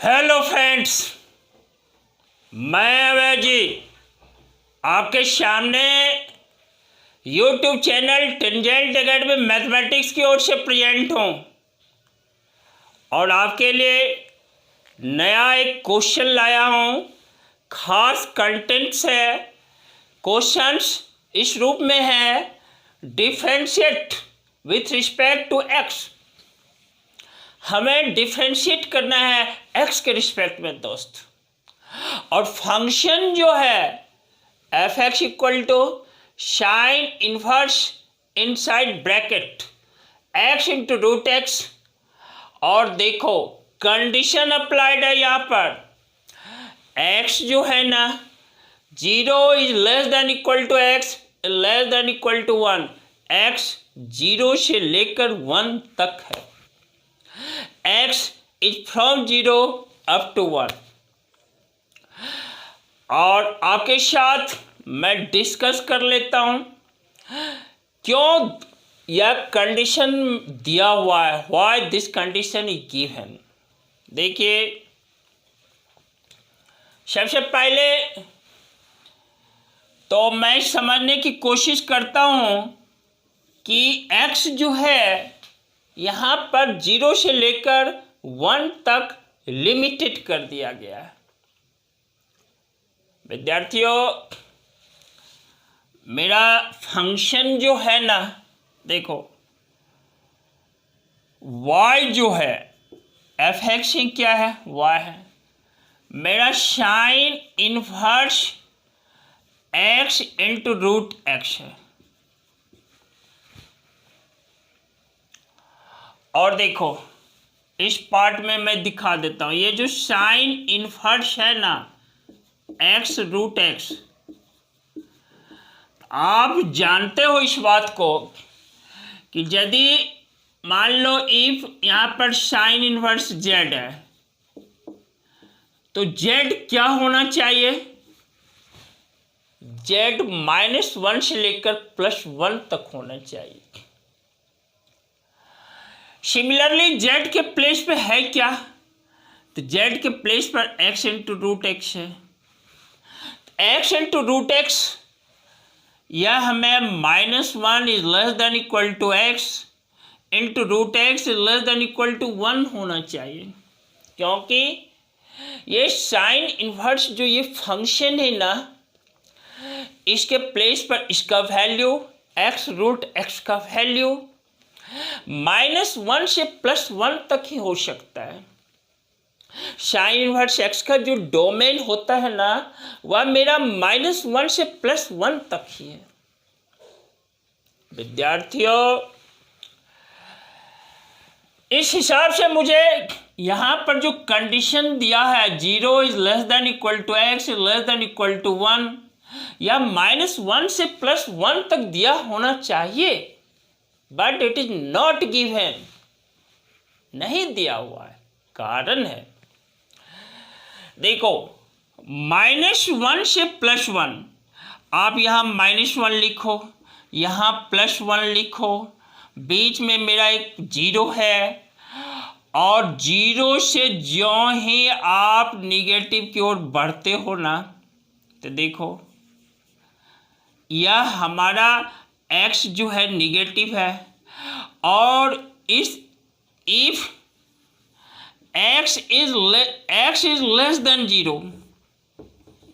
Hello friends, मैं अवय जी आपके सामने YouTube channel tangent academy mathematics की ओर से प्रेजेंट हूँ और आपके लिए नया एक क्वेश्चन लाया हूँ। खास कंटेंट्स है। क्वेश्चंस इस रूप में है, differentiate with respect to x. हमें डिफरेंशिएट करना है एक्स के रिस्पेक्ट में दोस्त। और फंक्शन जो है f x equal to sine inverse inside bracket x into root x. और देखो कंडीशन अप्लाइड है यहाँ पर। एक्स जो है ना 0 is less than equal to x less than equal to 1। X 0 से लेकर 1 तक है। x is from 0 up to 1। और आपके साथ मैं डिस्कस कर लेता हूं क्यों यह कंडीशन दिया हुआ है, why this condition is given. देखिए, सबसे पहले तो मैं समझने की कोशिश करता हूं कि x जो है यहाँ पर 0 से लेकर 1 तक लिमिटेड कर दिया गया है। विद्यार्थियों, मेरा फंक्शन जो है ना, देखो y जो है एफ एक्स क्या है, y है। मेरा sine inverse x into root x है। और देखो इस पार्ट में मैं दिखा देता हूँ, ये जो साइन इनवर्स है ना एक्स रूट एक्स, आप जानते हो इस बात को कि यदि मान लो इफ यहाँ पर साइन इनवर्स जेड है तो जेड क्या होना चाहिए, जेड -1 से लेकर +1 तक होना चाहिए। सिमिलरली जेड के प्लेस पे है क्या, तो जेड के प्लेस पर एक्स इंटू रूट एक्स है। एक्स इंटू रूट एक्स यह हमें -1 is less than equal to x into root x is less than equal to 1 होना चाहिए, क्योंकि ये साइन इनवर्स जो ये फंक्शन है ना, इसके प्लेस पर इसका वैल्यू एक्स रूट एक्स का वैल्यू -1 से +1 तक ही हो सकता है। साइन इनवर्स एक्स का जो डोमेन होता है ना, वह मेरा -1 से +1 तक ही है। विद्यार्थियों, इस हिसाब से मुझे यहाँ पर जो कंडीशन दिया है 0 is less than equal to x less than equal to 1, या -1 से +1 तक दिया होना चाहिए, but it is not given, नहीं दिया हुआ है। कारण है, देखो -1 से +1, आप यहाँ -1 लिखो, यहाँ +1 लिखो, बीच में मेरा एक 0 है, और 0 से ज्यों ही आप निगेटिव की ओर बढ़ते हो ना, तो देखो यह हमारा x जो है निगेटिव है, और इस if x is less than 0,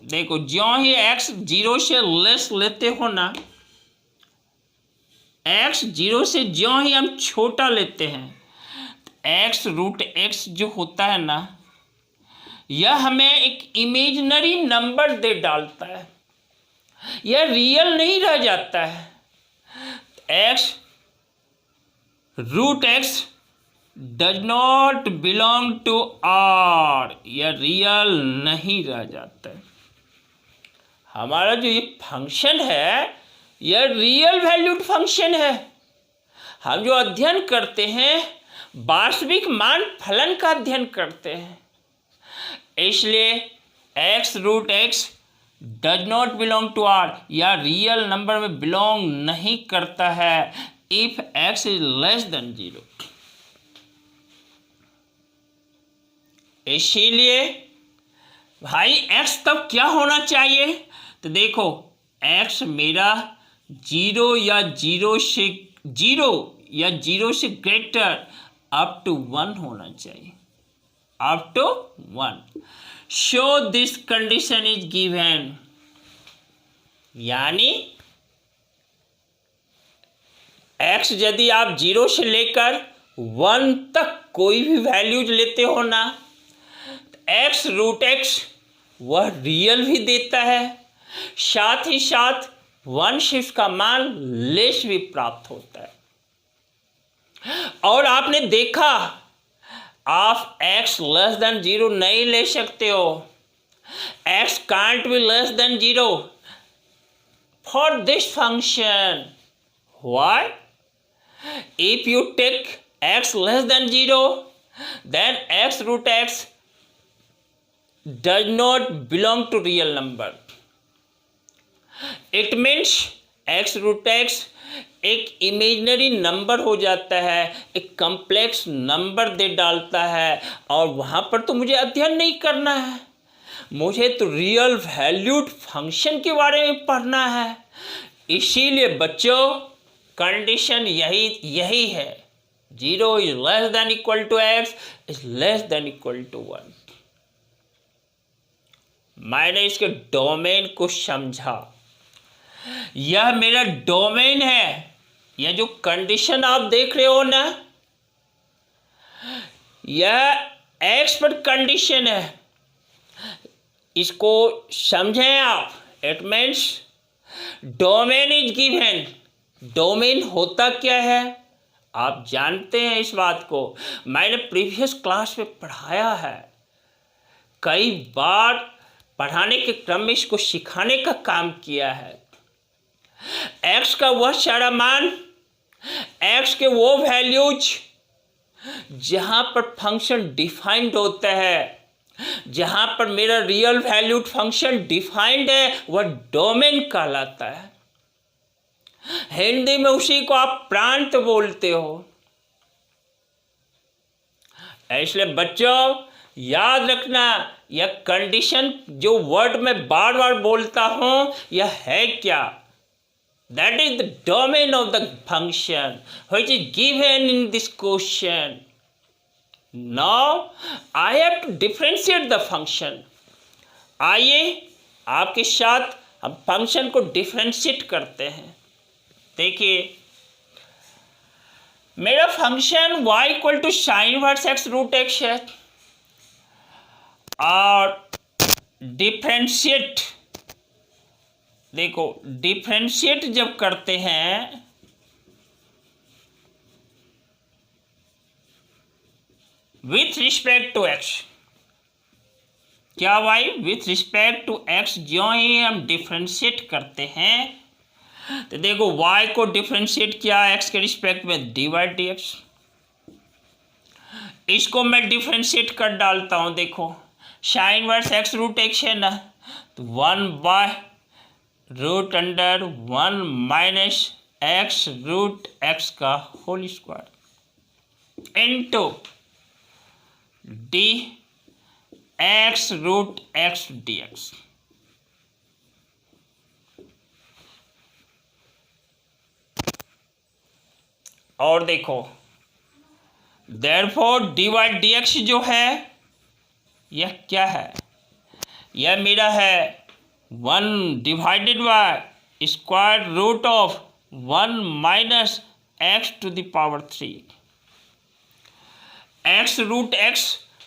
देखो ज्यों ही x 0 से लेस लेते हो ना, x 0 से ज्यों ही हम छोटा लेते हैं, x रूट x जो होता है ना, यह हमें एक इमेजिनरी नंबर दे डालता है, यह रियल नहीं रह जाता है। x रूट x does not belong to R, यह रियल नहीं रह जाता है। हमारा जो ये फंक्शन है यह रियल वैल्यूड फंक्शन है। हम जो अध्ययन करते हैं वास्तविक मान फलन का अध्ययन करते हैं, इसलिए x रूट x does not belong to R, या रियल नंबर में बिलोंग नहीं करता है if x is less than 0। इसीलिए भाई एक्स तब क्या होना चाहिए, तो देखो एक्स मेरा जीरो या जीरो से ग्रेटर अप टू 1 होना चाहिए, up to 1. So this condition is given, यानी एक्स यदि आप 0 से लेकर 1 तक कोई भी वैल्यूज लेते हो ना, एक्स रूट एक्स वह रियल भी देता है, साथ ही साथ 1 से इसका मान लेस भी प्राप्त होता है. और आपने देखा आप x लेस देन 0 नहीं ले सकते हो, x can't be less than 0 for this function. Why? If you take x less than 0, then x root x does not belong to real number. It means x root x एक imaginary number हो जाता है, एक complex number दे डालता है, और वहाँ पर तो मुझे अध्ययन नहीं करना है, मुझे तो रियल वैल्यूड फंक्शन के बारे में पढ़ना है. इसीलिए बच्चों कंडीशन यही है, 0 is less than equal to x is less than equal to 1. मैंने इसके डोमेन को समझा, यह मेरा डोमेन है. यह जो कंडीशन आप देख रहे हो ना, यह एक्स पर कंडीशन है, इसको समझें आप. It means domain is given. Domain होता क्या है आप जानते हैं इस बात को, मैंने प्रीवियस क्लास में पढ़ाया है, कई बार पढ़ाने के क्रम में इसको सिखाने का काम किया है. एक्स का वह सारा मान, एक्स के वो वैल्यूज जहाँ पर फंक्शन डिफाइंड होता है, जहाँ पर मेरा रियल वैल्यूड फंक्शन डिफाइंड है, वह डोमेन कहलाता है. हिंदी में उसी को आप प्रांत बोलते हो. इसलिए बच्चों याद रखना, यह कंडीशन जो वर्ड में बार बार बोलता हूँ यह है क्या, that is the domain of the function which is given in this question. Now I have to differentiate the function. आइए आपके साथ हम फंक्शन को डिफ्रेंशिएट करते हैं. देखिए मेरा function y equal to sine inverse x root x है, और डिफ्रेंशिएट, देखो डिफ्रेंशिएट जब करते हैं विथ रिस्पेक्ट टू एक्स, क्या भाई विथ रिस्पेक्ट टू एक्स जो ही हम डिफ्रेंशिएट करते हैं, तो देखो y को डिफ्रेंशिएट किया एक्स के रिस्पेक्ट में dy dx, इसको मैं डिफ्रेंशिएट कर डालता हूँ. देखो sine inverse x root x है ना, तो 1/रूट under 1 minus x root x का whole square into d x root x d x. और देखो therefore d y d x जो है यह क्या है, यह मेरा है 1 divided by square root of 1 minus x to the power 3. X root x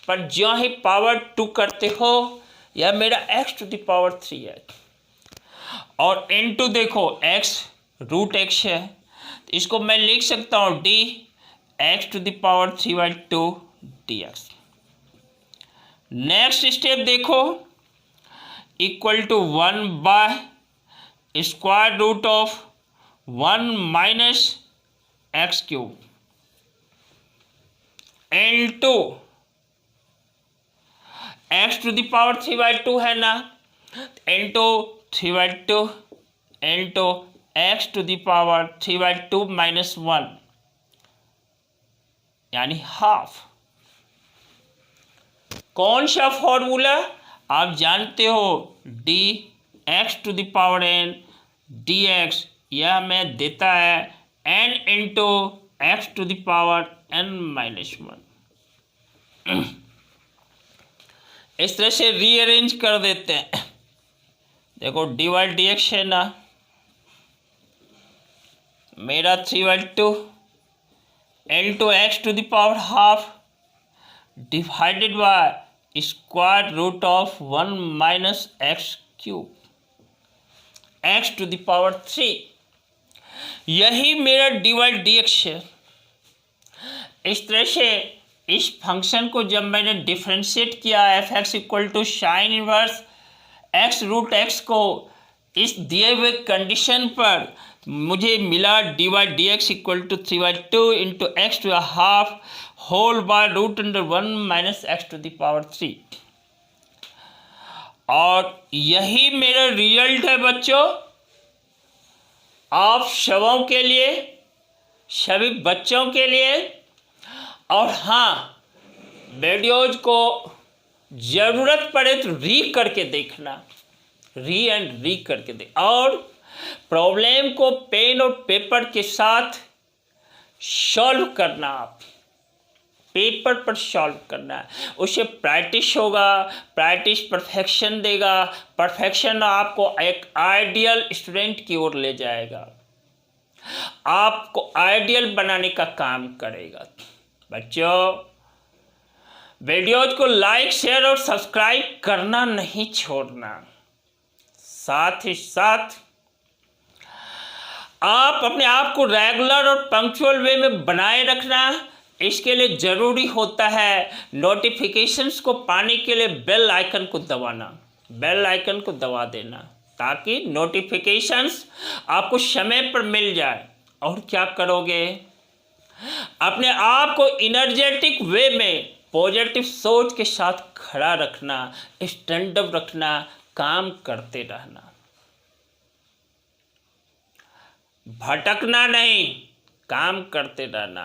पर जो ही पावर 2 करते हो यह मेरा एक्स टू द पावर 3 है, और इनटू देखो एक्स रूट एक्स है, तो इसको मैं लिख सकता हूँ d x to the power 3/2 d x. Next step देखो equal to 1 by square root of 1 minus x cube into x to the power 3/2 है ना, into 3/2 into x to the power 3/2 minus 1 यानी हाफ कौन सा formula आप जानते हो, d x to the power n d x, यह हमें देता है n into x to the power N minus one. इस तरह से रीअरेंज कर देते हैं। देखो डी वाई डी एक्स है ना, मेरा 3/2 into x to the power half divided by square root of 1 minus x cube x to the power 3, यही मेरा डी वाई डी एक्स है। इस तरह से इस फंक्शन को जब मैंने डिफ्रेंशिएट किया f x equal to sine inverse x root x को इस दिए हुए कंडीशन पर मुझे मिला d y d x equal to 3/2 into x to half whole by root under 1 minus x to the power 3, और यही मेरा रिजल्ट है बच्चों। आप सबों के लिए, सभी बच्चों के लिए। और हाँ, वीडियोज को ज़रूरत पड़े तो री करके देखना, री एंड री करके देख, और प्रॉब्लम को पेन और पेपर के साथ सॉल्व करना। आप पेपर पर सॉल्व करना है, उससे प्रैक्टिस होगा, प्रैक्टिस परफेक्शन देगा, परफेक्शन आपको एक आइडियल स्टूडेंट की ओर ले जाएगा, आपको आइडियल बनाने का काम करेगा। बच्चों, वीडियोज को लाइक शेयर और सब्सक्राइब करना नहीं छोड़ना। साथ ही साथ आप अपने आप को रेगुलर और पंक्चुअल वे में बनाए रखना। इसके लिए ज़रूरी होता है नोटिफिकेशंस को पाने के लिए बेल आइकन को दबाना, बेल आइकन को दबा देना, ताकि नोटिफिकेशंस आपको समय पर मिल जाए। और क्या करोगे, अपने आप को इनर्जेटिक वे में पॉजिटिव सोच के साथ खड़ा रखना, स्टैंड अप रखना, काम करते रहना, भटकना नहीं, काम करते रहना।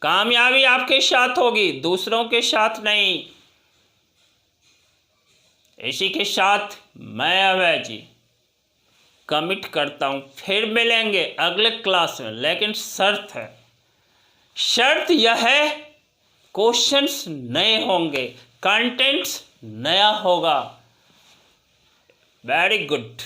कामयाबी आपके साथ होगी, दूसरों के साथ नहीं। इसी के साथ मैं अभय जी कमिट करता हूँ, फिर मिलेंगे अगले क्लास में, लेकिन शर्त है, शर्त यह है क्वेश्चंस नए होंगे, कंटेंट्स नया होगा। Very good.